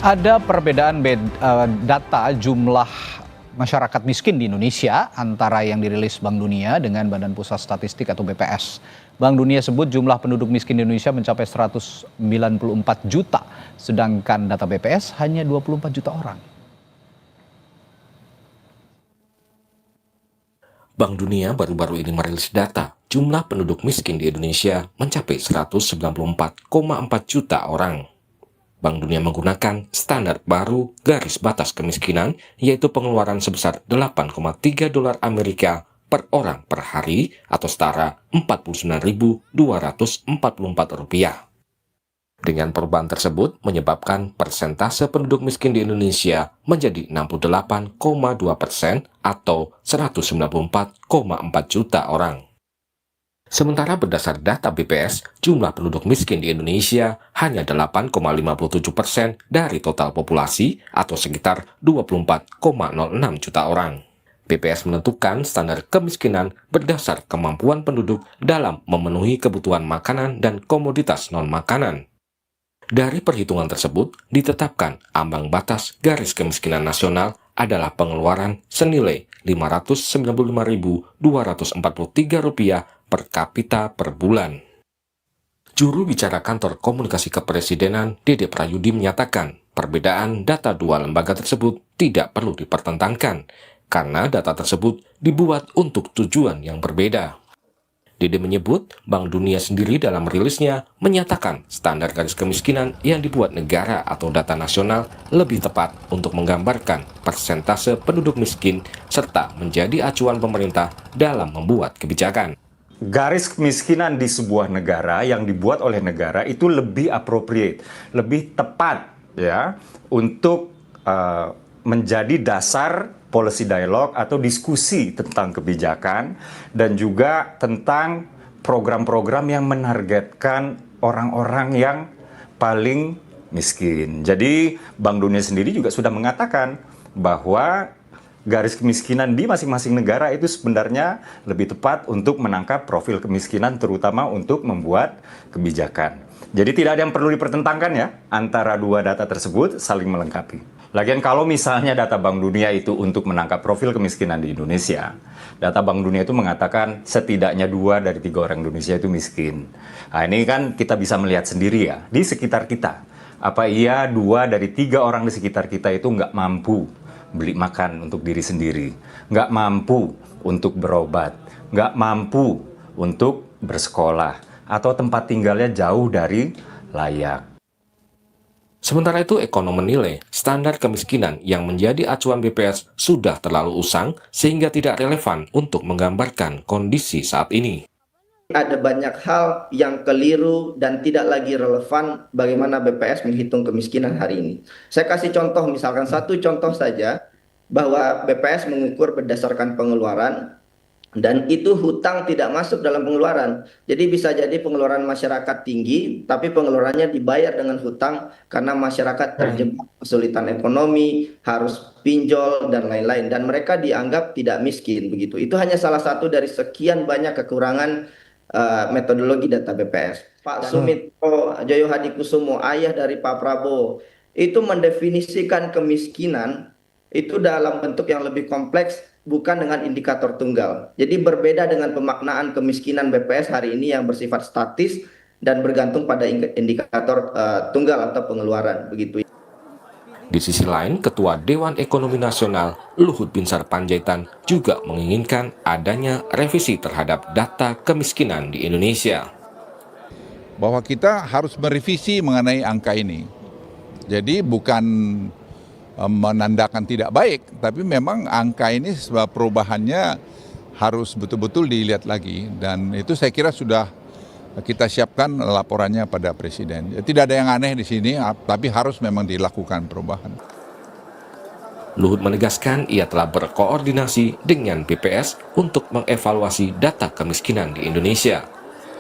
Ada perbedaan data jumlah masyarakat miskin di Indonesia antara yang dirilis Bank Dunia dengan Badan Pusat Statistik atau BPS. Bank Dunia sebut jumlah penduduk miskin di Indonesia mencapai 194 juta, sedangkan data BPS hanya 24 juta orang. Bank Dunia baru-baru ini merilis data jumlah penduduk miskin di Indonesia mencapai 194,4 juta orang. Bank Dunia menggunakan standar baru garis batas kemiskinan, yaitu pengeluaran sebesar 8,3 dolar Amerika per orang per hari atau setara Rp49.244. Dengan perubahan tersebut menyebabkan persentase penduduk miskin di Indonesia menjadi 68,2% atau 194,4 juta orang. Sementara berdasar data BPS, jumlah penduduk miskin di Indonesia hanya 8,57% dari total populasi atau sekitar 24,06 juta orang. BPS menentukan standar kemiskinan berdasar kemampuan penduduk dalam memenuhi kebutuhan makanan dan komoditas non-makanan. Dari perhitungan tersebut, ditetapkan ambang batas garis kemiskinan nasional adalah pengeluaran senilai Rp595.243 per kapita per bulan. Juru bicara kantor komunikasi kepresidenan Dede Prayudi menyatakan perbedaan data dua lembaga tersebut tidak perlu dipertentangkan karena data tersebut dibuat untuk tujuan yang berbeda. Dede menyebut Bank Dunia sendiri dalam rilisnya menyatakan standar garis kemiskinan yang dibuat negara atau data nasional lebih tepat untuk menggambarkan persentase penduduk miskin serta menjadi acuan pemerintah dalam membuat kebijakan. Garis kemiskinan di sebuah negara yang dibuat oleh negara itu lebih appropriate, lebih tepat ya untuk menjadi dasar policy dialog atau diskusi tentang kebijakan dan juga tentang program-program yang menargetkan orang-orang yang paling miskin. Jadi Bank Dunia sendiri juga sudah mengatakan bahwa garis kemiskinan di masing-masing negara itu sebenarnya lebih tepat untuk menangkap profil kemiskinan terutama untuk membuat kebijakan. Jadi tidak ada yang perlu dipertentangkan ya antara dua data tersebut, saling melengkapi. Lagian kalau misalnya data Bank Dunia itu untuk menangkap profil kemiskinan di Indonesia, data Bank Dunia itu mengatakan setidaknya 2 dari 3 orang Indonesia itu miskin. Nah ini kan kita bisa melihat sendiri ya di sekitar kita. Apa iya 2 dari 3 orang di sekitar kita itu nggak mampu beli makan untuk diri sendiri, nggak mampu untuk berobat, nggak mampu untuk bersekolah, atau tempat tinggalnya jauh dari layak. Sementara itu, ekonom menilai standar kemiskinan yang menjadi acuan BPS sudah terlalu usang sehingga tidak relevan untuk menggambarkan kondisi saat ini. Ada banyak hal yang keliru dan tidak lagi relevan bagaimana BPS menghitung kemiskinan hari ini. Saya kasih contoh, misalkan satu contoh saja, bahwa BPS mengukur berdasarkan pengeluaran dan itu hutang tidak masuk dalam pengeluaran. Jadi bisa jadi pengeluaran masyarakat tinggi, tapi pengeluarannya dibayar dengan hutang karena masyarakat terjebak kesulitan ekonomi, harus pinjol dan lain-lain, dan mereka dianggap tidak miskin begitu. Itu hanya salah satu dari sekian banyak kekurangan metodologi data BPS. Pak Sumitro Joyo Hadikusumo, ayah dari Pak Prabowo, itu mendefinisikan kemiskinan itu dalam bentuk yang lebih kompleks, bukan dengan indikator tunggal. Jadi berbeda dengan pemaknaan kemiskinan BPS hari ini yang bersifat statis dan bergantung pada indikator tunggal atau pengeluaran begitu. Di sisi lain, Ketua Dewan Ekonomi Nasional Luhut Binsar Panjaitan juga menginginkan adanya revisi terhadap data kemiskinan di Indonesia. Bahwa kita harus merevisi mengenai angka ini. Jadi bukan menandakan tidak baik, tapi memang angka ini sebab perubahannya harus betul-betul dilihat lagi. Dan itu saya kira sudah kita siapkan laporannya pada Presiden. Tidak ada yang aneh di sini, tapi harus memang dilakukan perubahan. Luhut menegaskan ia telah berkoordinasi dengan BPS untuk mengevaluasi data kemiskinan di Indonesia.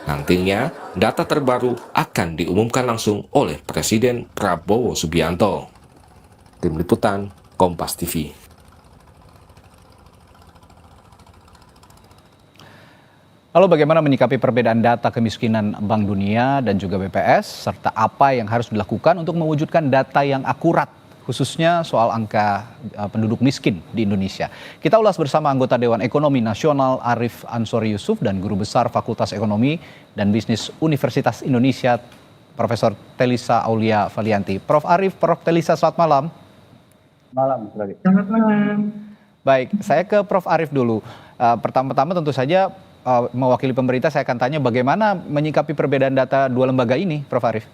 Nantinya, data terbaru akan diumumkan langsung oleh Presiden Prabowo Subianto. Tim Liputan, Kompas TV. Lalu bagaimana menyikapi perbedaan data kemiskinan Bank Dunia dan juga BPS, serta apa yang harus dilakukan untuk mewujudkan data yang akurat, khususnya soal angka penduduk miskin di Indonesia. Kita ulas bersama anggota Dewan Ekonomi Nasional Arief Ansori Yusuf dan Guru Besar Fakultas Ekonomi dan Bisnis Universitas Indonesia, Profesor Telisa Aulia Valianti. Prof. Arief, Prof. Telisa, selamat malam. Selamat malam. Baik, saya ke Prof. Arief dulu. Pertama-tama tentu saja mewakili pemerintah, saya akan tanya bagaimana menyikapi perbedaan data dua lembaga ini, Prof. Arief.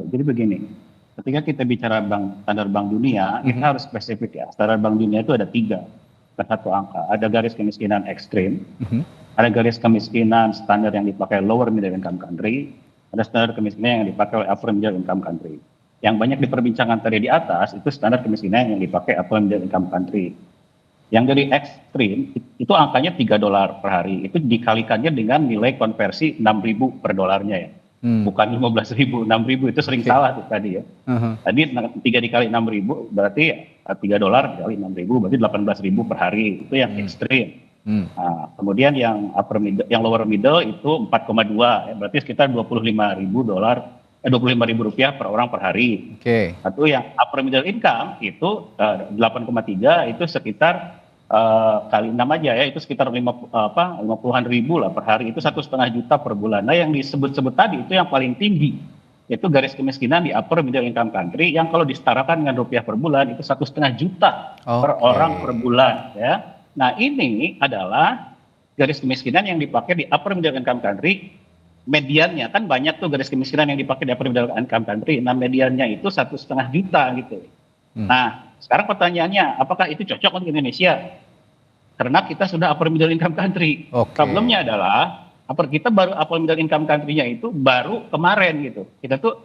Jadi begini, ketika kita bicara standar Bank Dunia, kita harus spesifik ya. Standar Bank Dunia itu ada 3 per satu angka. Ada garis kemiskinan ekstrim, ada garis kemiskinan standar yang dipakai lower middle income country, ada standar kemiskinan yang dipakai oleh upper middle income country. Yang banyak diperbincangkan tadi di atas itu standar kemiskinan yang dipakai upper middle income country. Yang dari ekstrim itu angkanya $3 per hari, itu dikalikannya dengan nilai konversi 6.000 per dolarnya ya. Bukan 15.000, 6.000 itu sering salah tuh tadi ya. Tadi 3 dikali 6.000 berarti $3 dikali 6.000 berarti 18.000 per hari, itu yang ekstrim. Nah, kemudian yang lower middle itu 4,2 ya, berarti sekitar $25.000 per orang per hari. Satu yang upper middle income itu 8,3 itu sekitar kali 6 aja ya, itu sekitar 50-an ribu lah per hari, itu 1,5 juta per bulan. Nah yang disebut-sebut tadi itu yang paling tinggi, itu garis kemiskinan di upper middle income country yang kalau disetarakan dengan rupiah per bulan itu 1,5 juta per orang per bulan ya. Nah ini adalah garis kemiskinan yang dipakai di upper middle income country. Mediannya kan banyak tuh garis kemiskinan yang dipakai di upper middle income country. Nah mediannya itu 1,5 juta gitu. Nah sekarang pertanyaannya, apakah itu cocok untuk Indonesia? Karena kita sudah upper middle income country. Problemnya adalah kita baru upper middle income country-nya itu baru kemarin gitu. Kita tuh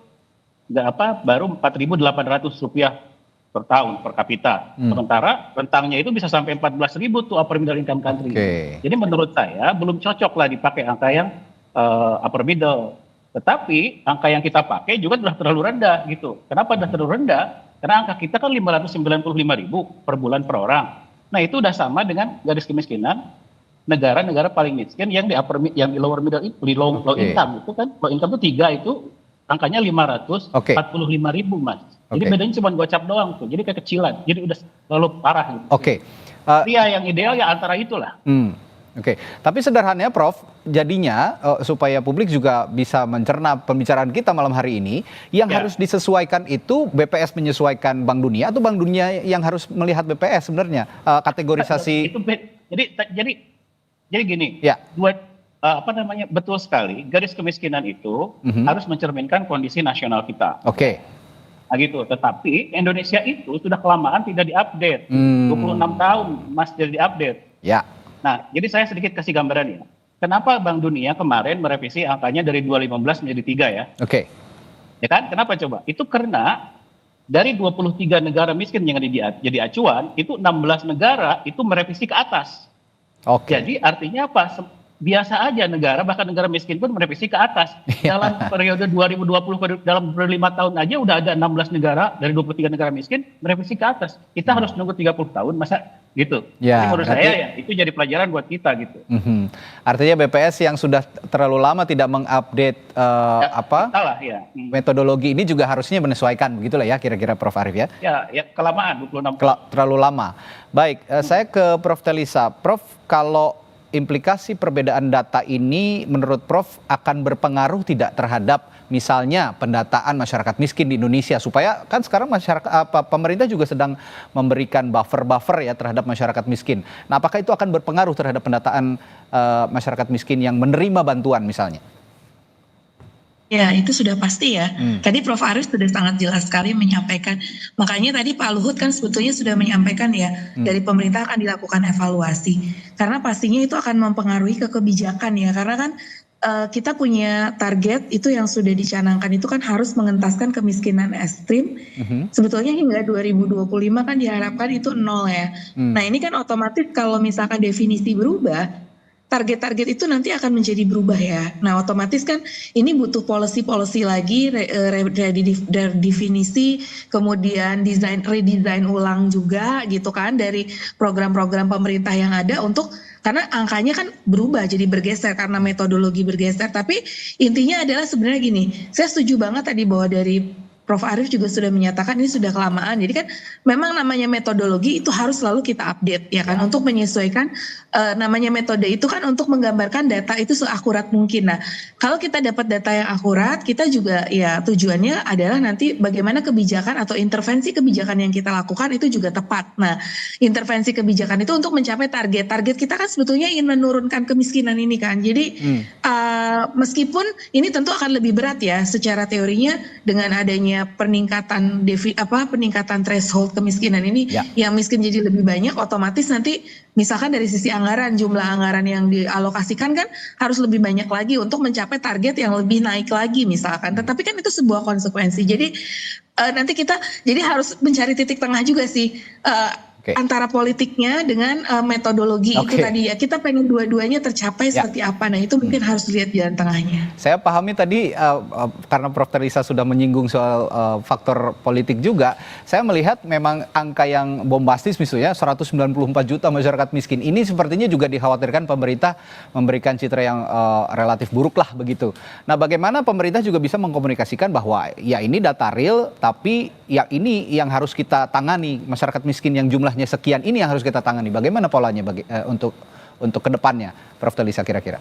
baru Rp4.800 per tahun per kapita. Sementara rentangnya itu bisa sampai 14.000 tuh upper middle income country. Jadi menurut saya belum cocok lah dipakai angka yang upper middle. Tetapi angka yang kita pakai juga sudah terlalu rendah gitu. Kenapa sudah terlalu rendah? Karena angka kita kan 595.000 per bulan per orang. Nah itu udah sama dengan garis kemiskinan negara-negara paling miskin yang di lower middle, low income itu kan. Low income itu 3 itu angkanya 545.000 mas. Jadi bedanya cuma gocap doang tuh. Jadi kekecilan. Jadi udah terlalu parah gitu. Yang ideal ya antara itulah. Tapi sederhananya Prof, jadinya supaya publik juga bisa mencerna pembicaraan kita malam hari ini, yang harus disesuaikan itu BPS menyesuaikan Bank Dunia atau Bank Dunia yang harus melihat BPS sebenarnya kategorisasi. Jadi gini, betul sekali garis kemiskinan itu harus mencerminkan kondisi nasional kita. Nah gitu, tetapi Indonesia itu sudah kelamaan tidak diupdate, 26 tahun mas tidak diupdate. Nah, jadi saya sedikit kasih gambaran ya. Kenapa Bank Dunia kemarin merevisi angkanya dari 215 menjadi 3 ya? Ya kan? Kenapa coba? Itu karena dari 23 negara miskin yang jadi acuan, itu 16 negara itu merevisi ke atas. Jadi artinya apa? Biasa aja negara, bahkan negara miskin pun merevisi ke atas. Dalam periode 2020, dalam 5 tahun aja udah ada 16 negara dari 23 negara miskin merevisi ke atas. Kita harus nunggu 30 tahun, masa gitu? Jadi menurut saya ya itu jadi pelajaran buat kita gitu. Artinya BPS yang sudah terlalu lama tidak mengupdate metodologi ini juga harusnya menyesuaikan, begitulah ya kira-kira Prof. Arief ya? Ya kelamaan 26 tahun. Terlalu lama. Baik, saya ke Prof. Telisa. Prof, kalau implikasi perbedaan data ini menurut Prof akan berpengaruh tidak terhadap misalnya pendataan masyarakat miskin di Indonesia, supaya kan sekarang pemerintah juga sedang memberikan buffer ya terhadap masyarakat miskin. Nah, apakah itu akan berpengaruh terhadap pendataan masyarakat miskin yang menerima bantuan misalnya? Ya, itu sudah pasti ya. Tadi Prof. Arief sudah sangat jelas sekali menyampaikan. Makanya tadi Pak Luhut kan sebetulnya sudah menyampaikan ya, dari pemerintah akan dilakukan evaluasi. Karena pastinya itu akan mempengaruhi ke kebijakan ya. Karena kan kita punya target itu yang sudah dicanangkan itu kan harus mengentaskan kemiskinan ekstrim. Sebetulnya hingga 2025 kan diharapkan itu 0 ya. Nah ini kan otomatis kalau misalkan definisi berubah, target-target itu nanti akan menjadi berubah ya. Nah otomatis kan ini butuh policy lagi, redefinisi, kemudian redesign ulang juga gitu kan dari program-program pemerintah yang ada untuk karena angkanya kan berubah jadi bergeser karena metodologi bergeser. Tapi intinya adalah sebenarnya gini, saya setuju banget tadi bahwa dari Prof. Arief juga sudah menyatakan ini sudah kelamaan. Jadi kan memang namanya metodologi itu harus selalu kita update ya kan, untuk menyesuaikan namanya metode itu kan untuk menggambarkan data itu seakurat mungkin. Nah, kalau kita dapat data yang akurat, kita juga ya tujuannya adalah nanti bagaimana kebijakan atau intervensi kebijakan yang kita lakukan itu juga tepat. Nah, intervensi kebijakan itu untuk mencapai target. Target kita kan sebetulnya ingin menurunkan kemiskinan ini kan. Jadi meskipun ini tentu akan lebih berat ya secara teorinya dengan adanya peningkatan peningkatan threshold kemiskinan ini, yang miskin jadi lebih banyak, otomatis nanti misalkan dari sisi anggaran, jumlah anggaran yang dialokasikan kan harus lebih banyak lagi untuk mencapai target yang lebih naik lagi misalkan. Tetapi kan itu sebuah konsekuensi. Jadi nanti kita jadi harus mencari titik tengah juga sih antara politiknya dengan metodologi itu tadi ya. Kita pengen dua-duanya tercapai seperti apa. Nah, itu mungkin harus lihat jalan tengahnya. Saya pahami tadi karena Prof. Teresa sudah menyinggung soal faktor politik juga, saya melihat memang angka yang bombastis misalnya 194 juta masyarakat miskin ini sepertinya juga dikhawatirkan pemerintah memberikan citra yang relatif buruk lah begitu. Nah, bagaimana pemerintah juga bisa mengkomunikasikan bahwa ya ini data real, tapi ya ini yang harus kita tangani, masyarakat miskin yang jumlah sekian ini yang harus kita tangani. Bagaimana polanya untuk kedepannya, Prof. Teresa kira-kira?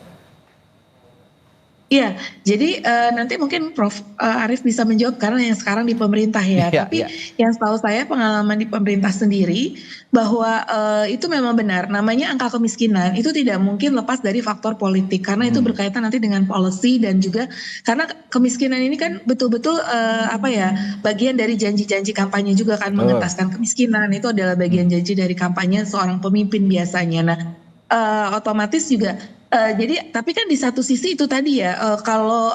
Iya, jadi nanti mungkin Prof. Arief bisa menjawab karena yang sekarang di pemerintah ya. Tapi yang setahu saya pengalaman di pemerintah sendiri bahwa itu memang benar. Namanya angka kemiskinan itu tidak mungkin lepas dari faktor politik karena itu berkaitan nanti dengan policy dan juga karena kemiskinan ini kan betul-betul bagian dari janji-janji kampanye juga kan, mengentaskan kemiskinan itu adalah bagian janji dari kampanye seorang pemimpin biasanya. Nah, otomatis juga jadi tapi kan di satu sisi itu tadi ya kalau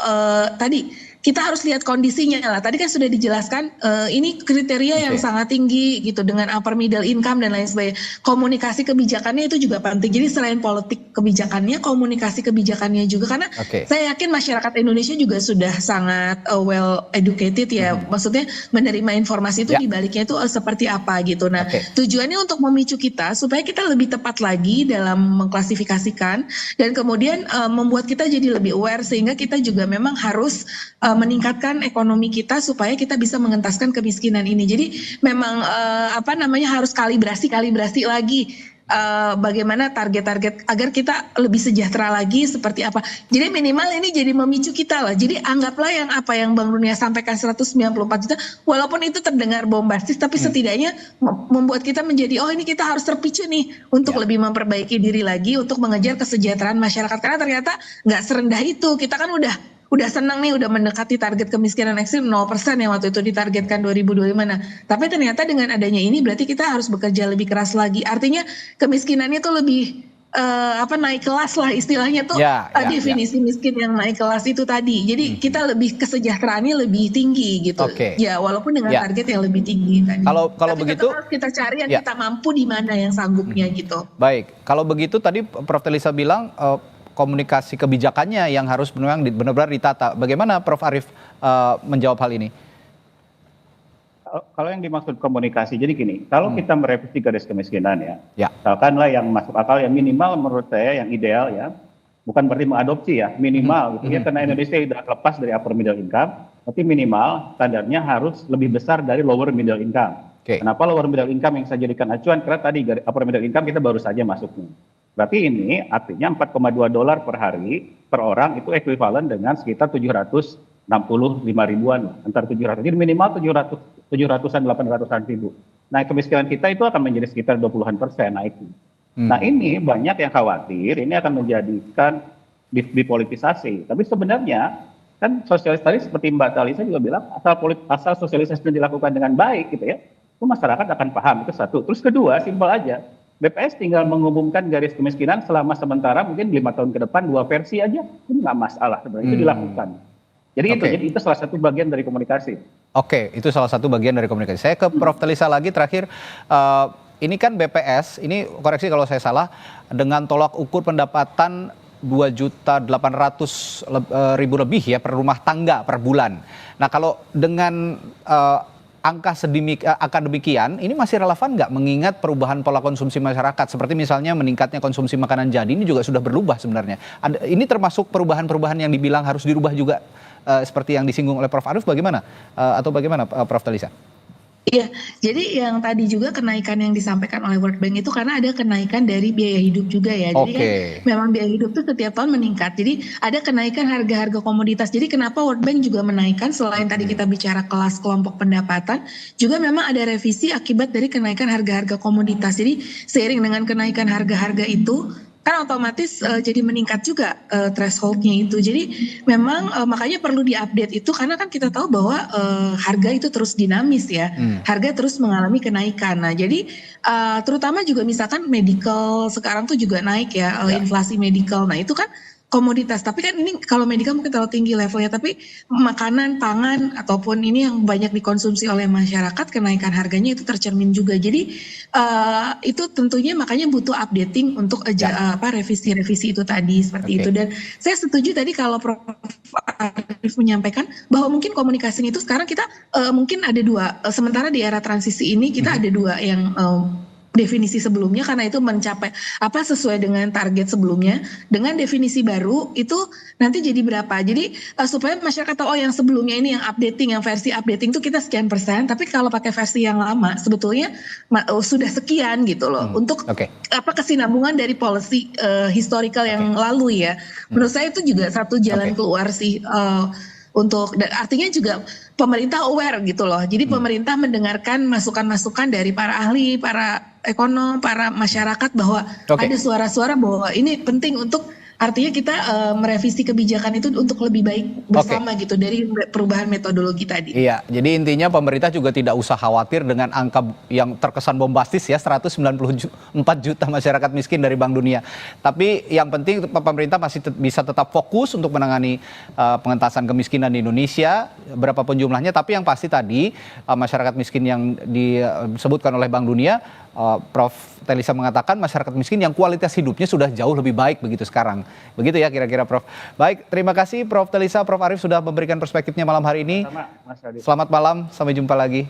tadi kita harus lihat kondisinya lah. Tadi kan sudah dijelaskan ini kriteria yang sangat tinggi gitu dengan upper middle income dan lain sebagainya. Komunikasi kebijakannya itu juga penting. Jadi selain politik kebijakannya, komunikasi kebijakannya juga karena saya yakin masyarakat Indonesia juga sudah sangat well educated ya. Maksudnya menerima informasi itu di baliknya itu seperti apa gitu. Nah, tujuannya untuk memicu kita supaya kita lebih tepat lagi dalam mengklasifikasikan dan kemudian membuat kita jadi lebih aware sehingga kita juga memang harus meningkatkan ekonomi kita supaya kita bisa mengentaskan kemiskinan ini. Jadi memang harus kalibrasi lagi bagaimana target-target agar kita lebih sejahtera lagi seperti apa. Jadi minimal ini jadi memicu kita lah. Jadi anggaplah yang Bank Dunia sampaikan 194 juta walaupun itu terdengar bombastis tapi setidaknya membuat kita menjadi ini kita harus terpicu nih untuk lebih memperbaiki diri lagi untuk mengejar kesejahteraan masyarakat karena ternyata nggak serendah itu. Kita kan udah senang nih, udah mendekati target kemiskinan ekstrim 0% yang waktu itu ditargetkan 2025. Nah, tapi ternyata dengan adanya ini berarti kita harus bekerja lebih keras lagi. Artinya kemiskinannya tuh lebih naik kelas lah istilahnya tuh definisi miskin yang naik kelas itu tadi. Jadi kita lebih kesejahteraannya lebih tinggi gitu. Ya walaupun dengan target yang lebih tinggi tadi. Kalau tapi begitu harus kita cari yang kita mampu di mana yang sanggupnya gitu. Baik, kalau begitu tadi Prof. Teresa bilang komunikasi kebijakannya yang harus benar-benar ditata. Bagaimana Prof. Arief menjawab hal ini? Kalau yang dimaksud komunikasi, jadi gini, kalau kita merevisi garis kemiskinan misalkanlah yang masuk akal yang minimal menurut saya yang ideal ya, bukan berarti mengadopsi ya, minimal gitu ya, karena Indonesia sudah lepas dari upper middle income, tapi minimal standarnya harus lebih besar dari lower middle income. Kenapa lower middle income yang saya jadikan acuan? Karena tadi upper middle income kita baru saja masuknya. Berarti ini artinya $4,2 per hari per orang itu ekuivalen dengan sekitar 765 ribuan, antara 700, jadi minimal 700-an 800-an ribu. Nah, kemiskinan kita itu akan menjadi sekitar 20% naiknya. Nah, ini banyak yang khawatir ini akan menjadikan dipolitisasi. Tapi sebenarnya kan sosialis tadi seperti Mbak Talisa juga bilang asal sosialisasi dilakukan dengan baik gitu ya, itu masyarakat akan paham, itu satu. Terus kedua, simpel aja. BPS tinggal mengumumkan garis kemiskinan selama sementara mungkin 5 tahun ke depan 2 versi aja, itu nggak masalah sebenarnya, itu dilakukan. Jadi itu salah satu bagian dari komunikasi. Itu salah satu bagian dari komunikasi. Saya ke Prof. Teresa lagi terakhir. Ini kan BPS, ini koreksi kalau saya salah, dengan tolak ukur pendapatan 2.800.000 lebih ya per rumah tangga per bulan. Nah, kalau dengan angka demikian ini masih relevan nggak mengingat perubahan pola konsumsi masyarakat seperti misalnya meningkatnya konsumsi makanan jadi ini juga sudah berubah sebenarnya. Ini termasuk perubahan-perubahan yang dibilang harus dirubah juga seperti yang disinggung oleh Prof. Arief bagaimana? Atau bagaimana Prof. Talisa? Iya, jadi yang tadi juga kenaikan yang disampaikan oleh World Bank itu karena ada kenaikan dari biaya hidup juga ya. Jadi kan memang biaya hidup itu setiap tahun meningkat. Jadi ada kenaikan harga-harga komoditas. Jadi kenapa World Bank juga menaikkan selain tadi kita bicara kelas kelompok pendapatan, juga memang ada revisi akibat dari kenaikan harga-harga komoditas. Jadi seiring dengan kenaikan harga-harga itu kan otomatis jadi meningkat juga thresholdnya itu. Jadi memang makanya perlu diupdate itu karena kan kita tahu bahwa harga itu terus dinamis ya, harga terus mengalami kenaikan. Nah jadi terutama juga misalkan medical sekarang tuh juga naik ya, inflasi medical. Nah itu kan komoditas, tapi kan ini kalau medical mungkin terlalu tinggi levelnya, tapi makanan, pangan ataupun ini yang banyak dikonsumsi oleh masyarakat kenaikan harganya itu tercermin juga. Jadi itu tentunya makanya butuh updating untuk revisi-revisi itu tadi seperti itu. Dan saya setuju tadi kalau Prof. Arief menyampaikan bahwa mungkin komunikasi itu sekarang kita mungkin ada dua, sementara di era transisi ini kita ada dua yang definisi sebelumnya karena itu mencapai sesuai dengan target sebelumnya, dengan definisi baru itu nanti jadi berapa. Jadi supaya masyarakat tahu yang sebelumnya ini yang updating, yang versi updating itu kita sekian persen, tapi kalau pakai versi yang lama sebetulnya sudah sekian gitu loh. Untuk kesinambungan dari policy historical yang lalu ya. Menurut saya itu juga satu jalan keluar sih. Artinya juga pemerintah aware gitu loh. Jadi pemerintah mendengarkan masukan-masukan dari para ahli, para ekonom, para masyarakat bahwa ada suara-suara bahwa ini penting untuk artinya kita merevisi kebijakan itu untuk lebih baik bersama gitu dari perubahan metodologi tadi. Iya, jadi intinya pemerintah juga tidak usah khawatir dengan angka yang terkesan bombastis ya 194 juta masyarakat miskin dari Bank Dunia. Tapi yang penting pemerintah masih bisa tetap fokus untuk menangani pengentasan kemiskinan di Indonesia, berapapun jumlahnya. Tapi yang pasti tadi masyarakat miskin yang disebutkan oleh Bank Dunia, Prof. Talisa mengatakan masyarakat miskin yang kualitas hidupnya sudah jauh lebih baik begitu sekarang. Begitu ya kira-kira Prof. Baik, terima kasih Prof. Talisa, Prof. Arief sudah memberikan perspektifnya malam hari ini. Selamat malam, sampai jumpa lagi.